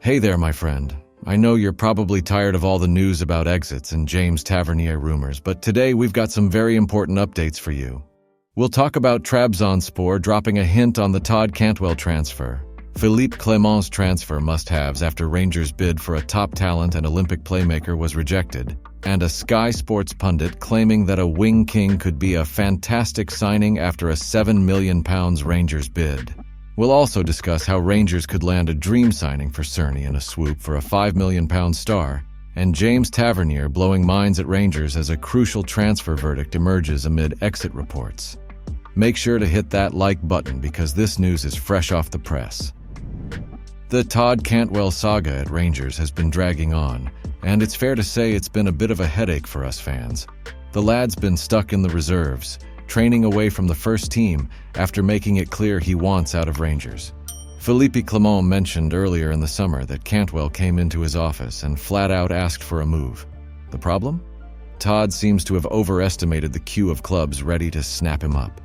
Hey there, my friend. I know you're probably tired of all the news about exits and James Tavernier rumors, but today we've got some very important updates for you. We'll talk about Trabzonspor dropping a hint on the Todd Cantwell transfer, Philippe Clement's transfer must-haves after Rangers' bid for a top talent and Olympic playmaker was rejected, and a Sky Sports pundit claiming that a wing king could be a fantastic signing after a £7 million Rangers bid. We'll also discuss how Rangers could land a dream signing for Cerny in a swoop for a £5 million star, and James Tavernier blowing minds at Rangers as a crucial transfer verdict emerges amid exit reports. Make sure to hit that like button because this news is fresh off the press. The Todd Cantwell saga at Rangers has been dragging on, and it's fair to say it's been a bit of a headache for us fans. The lad's been stuck in the reserves, training away from the first team after making it clear he wants out of Rangers. Philippe Clement mentioned earlier in the summer that Cantwell came into his office and flat out asked for a move. The problem? Todd seems to have overestimated the queue of clubs ready to snap him up.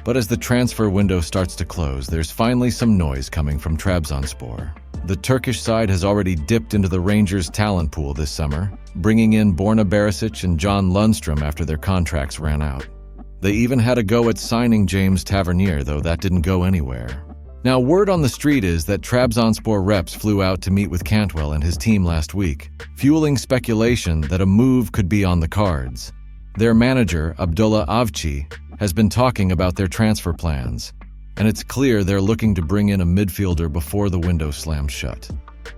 But as the transfer window starts to close, there's finally some noise coming from Trabzonspor. The Turkish side has already dipped into the Rangers' talent pool this summer, bringing in Borna Barisic and John Lundstrom after their contracts ran out. They even had a go at signing James Tavernier, though that didn't go anywhere. Now, word on the street is that Trabzonspor reps flew out to meet with Cantwell and his team last week, fueling speculation that a move could be on the cards. Their manager, Abdullah Avci, has been talking about their transfer plans, and it's clear they're looking to bring in a midfielder before the window slams shut.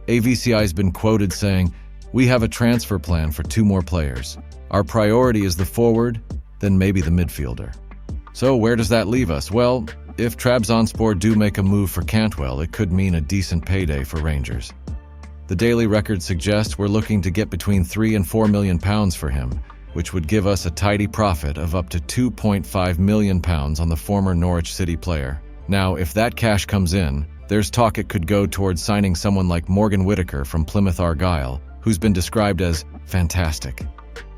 AVCI's been quoted saying, "We have a transfer plan for 2 more players. Our priority is the forward, then maybe the midfielder." So where does that leave us? Well, if Trabzonspor do make a move for Cantwell, it could mean a decent payday for Rangers. The Daily Record suggests we're looking to get between £3 and £4 million for him, which would give us a tidy profit of up to £2.5 million on the former Norwich City player. Now, if that cash comes in, there's talk it could go towards signing someone like Morgan Whittaker from Plymouth Argyle, who's been described as fantastic.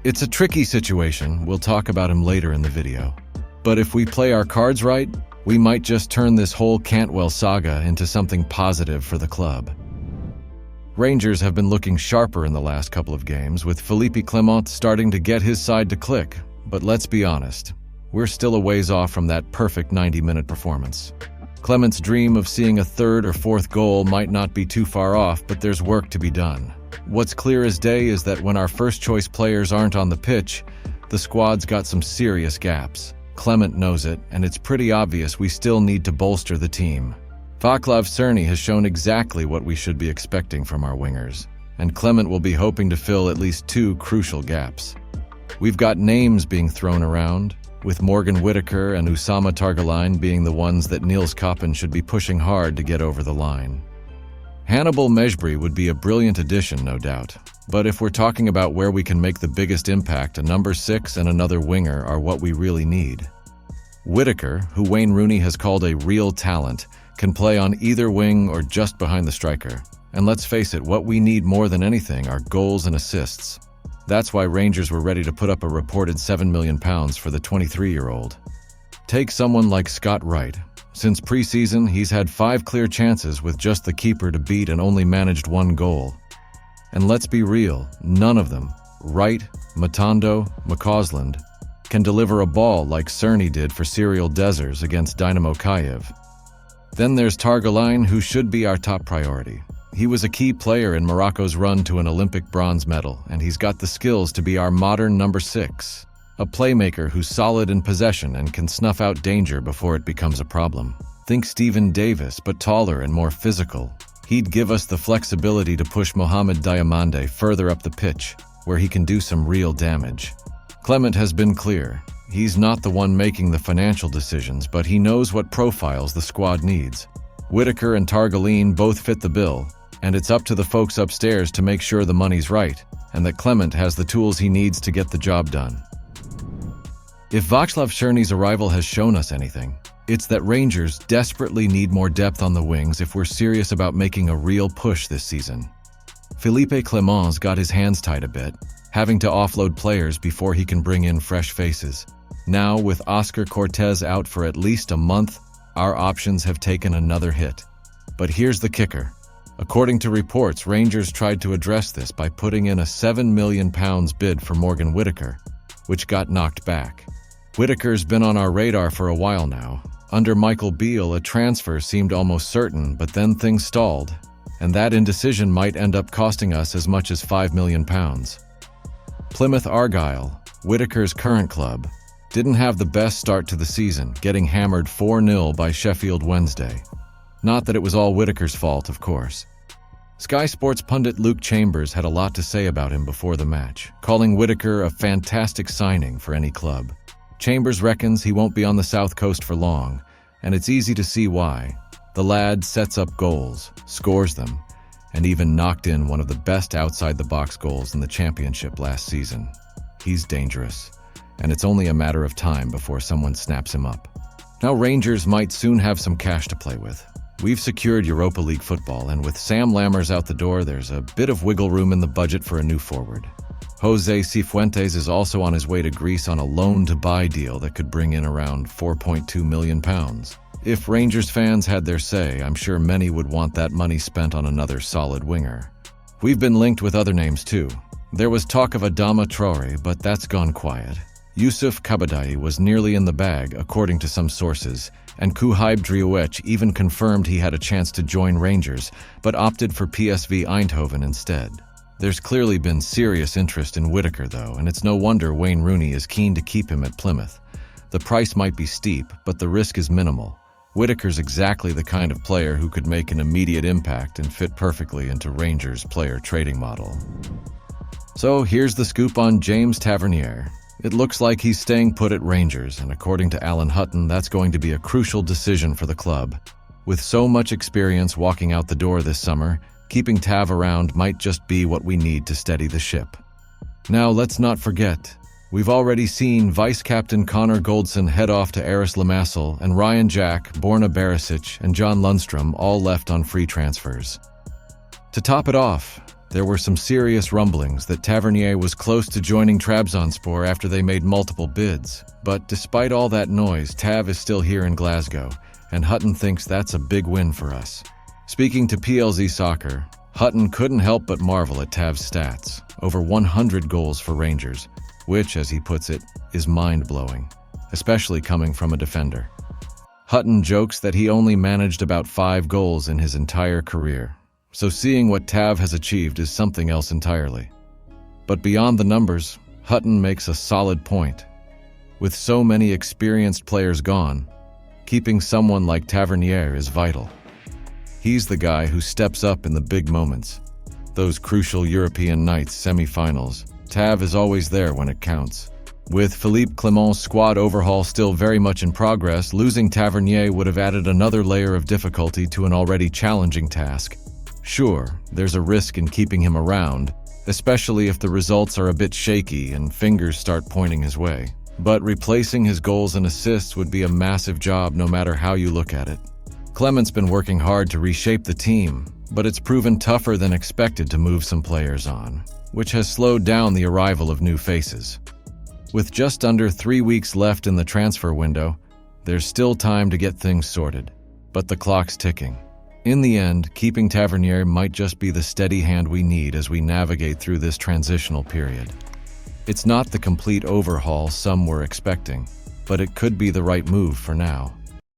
It's a tricky situation, we'll talk about him later in the video. But if we play our cards right, we might just turn this whole Cantwell saga into something positive for the club. Rangers have been looking sharper in the last couple of games, with Philippe Clement starting to get his side to click. But let's be honest, we're still a ways off from that perfect 90-minute performance. Clement's dream of seeing a 3rd or 4th goal might not be too far off, but there's work to be done. What's clear as day is that when our first-choice players aren't on the pitch, the squad's got some serious gaps. Clement knows it, and it's pretty obvious we still need to bolster the team. Václav Cerny has shown exactly what we should be expecting from our wingers, and Clement will be hoping to fill at least 2 crucial gaps. We've got names being thrown around, with Morgan Whittaker and Usama Targalain being the ones that Niels Koppen should be pushing hard to get over the line. Hannibal Mejbri would be a brilliant addition, no doubt, but if we're talking about where we can make the biggest impact, a number 6 and another winger are what we really need. Whittaker, who Wayne Rooney has called a real talent, can play on either wing or just behind the striker. And let's face it, what we need more than anything are goals and assists. That's why Rangers were ready to put up a reported £7 million for the 23-year-old. Take someone like Scott Wright. Since pre-season, he's had 5 clear chances with just the keeper to beat and only managed 1 goal. And let's be real, none of them, Wright, Matondo, McCausland, can deliver a ball like Cerny did for Cyril Dessers against Dynamo Kyiv. Then there's Targalain, who should be our top priority. He was a key player in Morocco's run to an Olympic bronze medal, and he's got the skills to be our modern number 6. A playmaker who's solid in possession and can snuff out danger before it becomes a problem. Think Stephen Davis, but taller and more physical. He'd give us the flexibility to push Mohamed Diamande further up the pitch, where he can do some real damage. Clement has been clear. He's not the one making the financial decisions, but he knows what profiles the squad needs. Whittaker and Targalain both fit the bill, and it's up to the folks upstairs to make sure the money's right, and that Clement has the tools he needs to get the job done. If Václav Cerny's arrival has shown us anything, it's that Rangers desperately need more depth on the wings if we're serious about making a real push this season. Philippe Clement's got his hands tied a bit, having to offload players before he can bring in fresh faces. Now, with Oscar Cortez out for at least a month, our options have taken another hit. But here's the kicker. According to reports, Rangers tried to address this by putting in a £7 million bid for Morgan Whittaker, which got knocked back. Whittaker's been on our radar for a while now. Under Michael Beale, a transfer seemed almost certain, but then things stalled, and that indecision might end up costing us as much as £5 million. Plymouth Argyle, Whittaker's current club, didn't have the best start to the season, getting hammered 4-0 by Sheffield Wednesday. Not that it was all Whittaker's fault, of course. Sky Sports pundit Luke Chambers had a lot to say about him before the match, calling Whittaker a fantastic signing for any club. Chambers reckons he won't be on the South Coast for long, and it's easy to see why. The lad sets up goals, scores them, and even knocked in one of the best outside-the-box goals in the championship last season. He's dangerous, and it's only a matter of time before someone snaps him up. Now Rangers might soon have some cash to play with. We've secured Europa League football, and with Sam Lammers out the door, there's a bit of wiggle room in the budget for a new forward. Jose Cifuentes is also on his way to Greece on a loan-to-buy deal that could bring in around £4.2 million. If Rangers fans had their say, I'm sure many would want that money spent on another solid winger. We've been linked with other names too. There was talk of Adama Traore, but that's gone quiet. Yusuf Kabadai was nearly in the bag, according to some sources, and Kuhaib Driouech even confirmed he had a chance to join Rangers, but opted for PSV Eindhoven instead. There's clearly been serious interest in Whittaker, though, and it's no wonder Wayne Rooney is keen to keep him at Plymouth. The price might be steep, but the risk is minimal. Whittaker's exactly the kind of player who could make an immediate impact and fit perfectly into Rangers' player trading model. So here's the scoop on James Tavernier. It looks like he's staying put at Rangers, and according to Alan Hutton, that's going to be a crucial decision for the club. With so much experience walking out the door this summer, keeping Tav around might just be what we need to steady the ship. Now, let's not forget, we've already seen Vice-Captain Connor Goldson head off to Aris Limassol, and Ryan Jack, Borna Barisic, and John Lundstrom all left on free transfers. To top it off, there were some serious rumblings that Tavernier was close to joining Trabzonspor after they made multiple bids. But despite all that noise, Tav is still here in Glasgow, and Hutton thinks that's a big win for us. Speaking to PLZ Soccer, Hutton couldn't help but marvel at Tav's stats. Over 100 goals for Rangers, which, as he puts it, is mind-blowing, especially coming from a defender. Hutton jokes that he only managed about 5 goals in his entire career. So seeing what Tav has achieved is something else entirely. But beyond the numbers, Hutton makes a solid point. With so many experienced players gone, keeping someone like Tavernier is vital. He's the guy who steps up in the big moments. Those crucial European nights, semi-finals. Tav is always there when it counts. With Philippe Clement's squad overhaul still very much in progress, losing Tavernier would have added another layer of difficulty to an already challenging task. Sure, there's a risk in keeping him around, especially if the results are a bit shaky and fingers start pointing his way. But replacing his goals and assists would be a massive job no matter how you look at it. Clement's been working hard to reshape the team, but it's proven tougher than expected to move some players on, which has slowed down the arrival of new faces. With just under 3 weeks left in the transfer window, there's still time to get things sorted, but the clock's ticking. In the end, keeping Tavernier might just be the steady hand we need as we navigate through this transitional period. It's not the complete overhaul some were expecting, but it could be the right move for now.